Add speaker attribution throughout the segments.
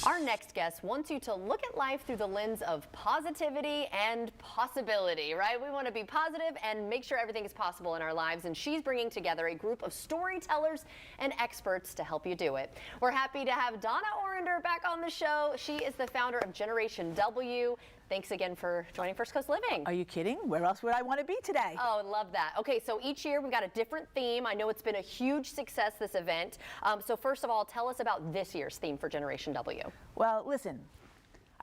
Speaker 1: Our next guest wants you to look at life through the lens of positivity and possibility, right? We want to be positive and make sure everything is possible in our lives, and she's bringing together a group of storytellers and experts to help you do it. We're happy to have Donna Orender back on the show. She is the founder of Generation W. Thanks again for joining First Coast Living.
Speaker 2: Are you kidding? Where else would I want to be today?
Speaker 1: Oh, I love that. Okay, so each year we've got a different theme. I know it's been a huge success, this event. So first of all, tell us about this year's theme for Generation W.
Speaker 2: Well, listen,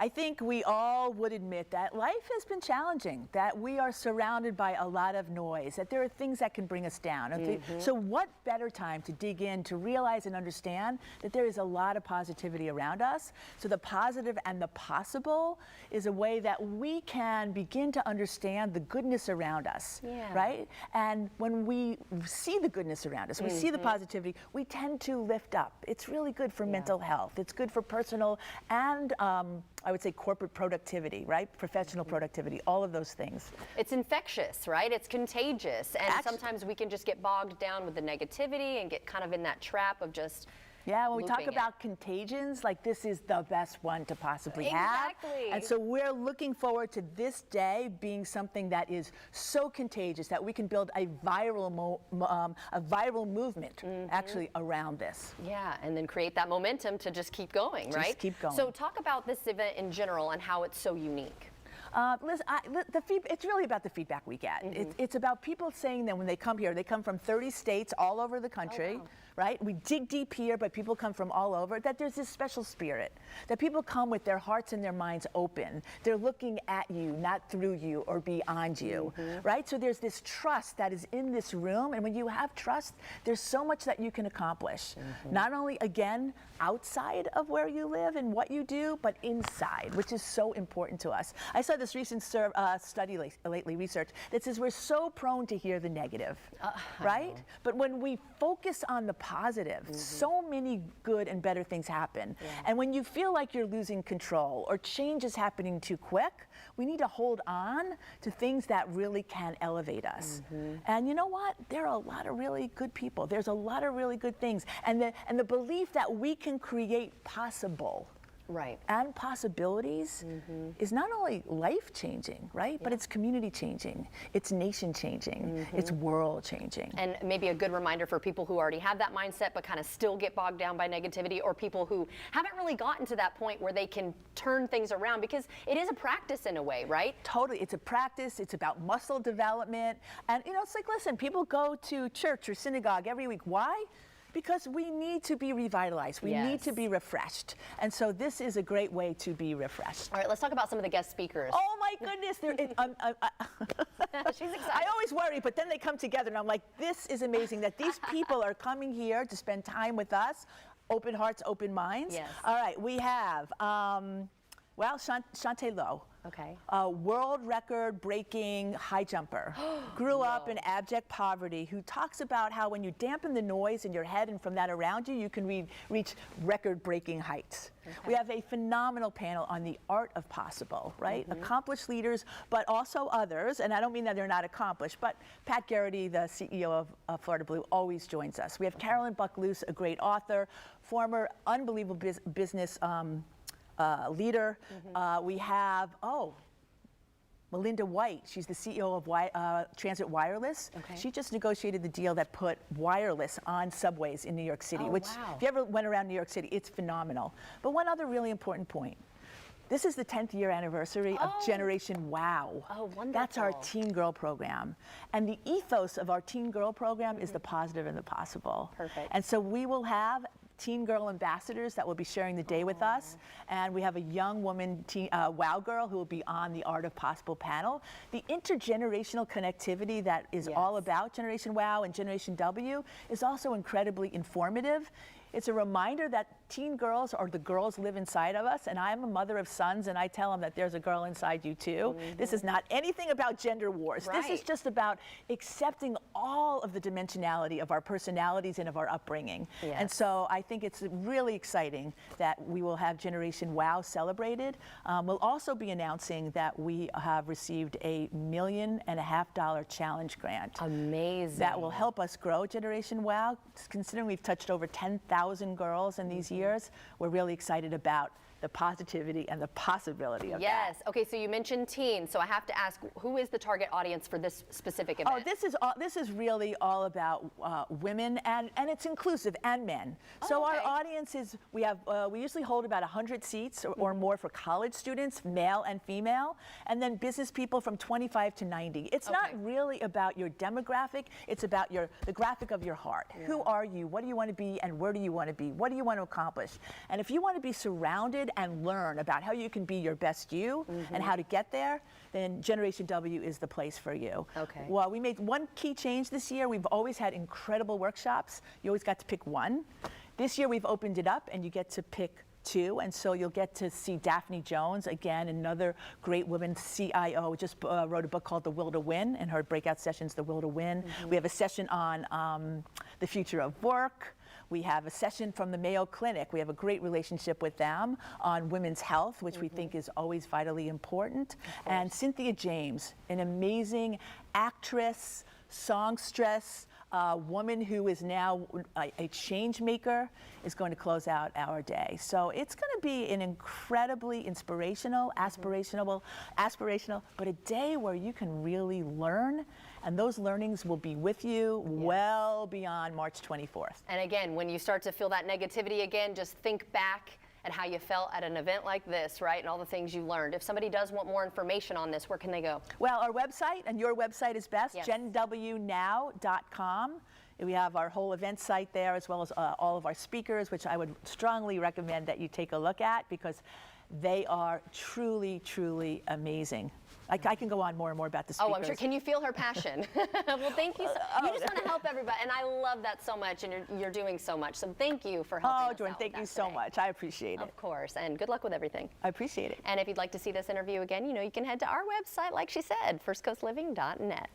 Speaker 2: I think we all would admit that life has been challenging, that we are surrounded by a lot of noise, that there are things that can bring us down. So what better time to dig in, to realize and understand that there is a lot of positivity around us. So the positive and the possible is a way that we can begin to understand the goodness around us, right? And when we see the goodness around us, we see the positivity, we tend to lift up. It's really good for mental health. It's good for personal and I would say corporate productivity, right? Professional productivity, all of those things.
Speaker 1: It's infectious, right? It's contagious. And sometimes we can just get bogged down with the negativity and get kind of in that trap of just
Speaker 2: when we talk about contagions, like this is the best one to possibly have. And so we're looking forward to this day being something that is so contagious that we can build a viral movement actually around this.
Speaker 1: Yeah, and then create that momentum to just keep going, right?
Speaker 2: Just keep going.
Speaker 1: So talk about this event in general and how it's so unique.
Speaker 2: Listen, it's really about the feedback we get. It's about people saying that when they come here, they come from 30 states all over the country, right? We dig deep here, but people come from all over, that there's this special spirit, that people come with their hearts and their minds open. They're looking at you, not through you or beyond you, right? So there's this trust that is in this room, and when you have trust, there's so much that you can accomplish. Not only, again, outside of where you live and what you do, but inside, which is so important to us. I saw this recent study lately, research, that says we're so prone to hear the negative, right? But when we focus on the positive, so many good and better things happen. And when you feel like you're losing control or change is happening too quick, we need to hold on to things that really can elevate us. And you know what? There are a lot of really good people. There's a lot of really good things. And the belief that we can create possible and possibilities is not only life-changing, right? But it's community-changing, it's nation-changing, it's world-changing.
Speaker 1: And maybe a good reminder for people who already have that mindset but kind of still get bogged down by negativity, or people who haven't really gotten to that point where they can turn things around, because it is a practice in a way, right?
Speaker 2: Totally, it's a practice, it's about muscle development. And you know, it's like, listen, people go to church or synagogue every week. Why? Because we need to be revitalized. We need to be refreshed. And so this is a great way to be refreshed.
Speaker 1: All right, let's talk about some of the guest speakers.
Speaker 2: Oh my goodness.
Speaker 1: She's excited.
Speaker 2: I always worry, but then they come together and I'm like, this is amazing that these people are coming here to spend time with us. Open hearts, open minds. All right, we have, Shantae Lowe. World record breaking high jumper. Grew up in abject poverty, who talks about how when you dampen the noise in your head and from that around you, you can reach record breaking heights. We have a phenomenal panel on the art of possible, right? Accomplished leaders, but also others, and I don't mean that they're not accomplished, but Pat Garrity, the CEO of Florida Blue, always joins us. We have Carolyn Buck-Luce, a great author, former unbelievable business leader. We have, Melinda White. She's the CEO of Transit Wireless. She just negotiated the deal that put wireless on subways in New York City, which if you ever went around New York City, it's phenomenal. But one other really important point. This is the 10th year anniversary of Generation WOW.
Speaker 1: Wonderful.
Speaker 2: That's our Teen Girl program. And the ethos of our Teen Girl program is the positive and the possible. And so we will have Teen Girl ambassadors that will be sharing the day with us. And we have a young woman, WOW girl, who will be on the Art of Possible panel. The intergenerational connectivity that is all about Generation WOW and Generation W is also incredibly informative. It's a reminder that teen girls, or the girls, live inside of us, and I'm a mother of sons, and I tell them that there's a girl inside you too. This is not anything about gender wars. This is just about accepting all of the dimensionality of our personalities and of our upbringing. And so I think it's really exciting that we will have Generation WOW celebrated. We'll also be announcing that we have received a $1.5 million challenge grant.
Speaker 1: Amazing.
Speaker 2: That will help us grow Generation WOW, considering we've touched over 10,000 girls in these years. years. We're really excited about the positivity and the possibility of that.
Speaker 1: Yes. Okay, so you mentioned teens, so I have to ask, who is the target audience for this specific event?
Speaker 2: Oh, this is really all about women, and it's inclusive, and men. So
Speaker 1: okay.
Speaker 2: our audience is, we usually hold about 100 seats or more for college students, male and female, and then business people from 25 to 90. It's not really about your demographic, it's about the graphic of your heart.
Speaker 1: Yeah.
Speaker 2: Who are you? What do you want to be, and where do you want to be? What do you want to accomplish? And if you want to be surrounded and learn about how you can be your best you and how to get there, then Generation W is the place for you.
Speaker 1: Okay.
Speaker 2: Well, we made one key change this year. We've always had incredible workshops. You always got to pick one. This year we've opened it up and you get to pick two, and so you'll get to see Daphne Jones, again, another great woman CIO, just wrote a book called The Will to Win, and her breakout session's The Will to Win. We have a session on the future of work. We have a session from the Mayo Clinic. We have a great relationship with them on women's health, which we think is always vitally important. And Cynthia James, an amazing actress, songstress, woman who is now a change maker, is going to close out our day. So it's going to be an incredibly inspirational, aspirational, but a day where you can really learn, and those learnings will be with you well beyond March 24th.
Speaker 1: And again, when you start to feel that negativity again, just think back at how you felt at an event like this, right? And all the things you learned. If somebody does want more information on this, where can they go?
Speaker 2: Well, our website, and your website is best,
Speaker 1: Yes.
Speaker 2: genwnow.com. We have our whole event site there, as well as all of our speakers, which I would strongly recommend that you take a look at, because they are truly, truly amazing. I can go on more and more about the speakers.
Speaker 1: Oh, I'm sure. Can you feel her passion? Well, thank you. You just want to help everybody, and I love that so much, and you're doing so much. So thank you for helping us
Speaker 2: Jordan,
Speaker 1: out
Speaker 2: thank
Speaker 1: with
Speaker 2: you
Speaker 1: that
Speaker 2: so
Speaker 1: today.
Speaker 2: much. I appreciate it.
Speaker 1: Of course, and good luck with everything.
Speaker 2: I appreciate it.
Speaker 1: And if you'd like to see this interview again, you can head to our website, like she said, firstcoastliving.net.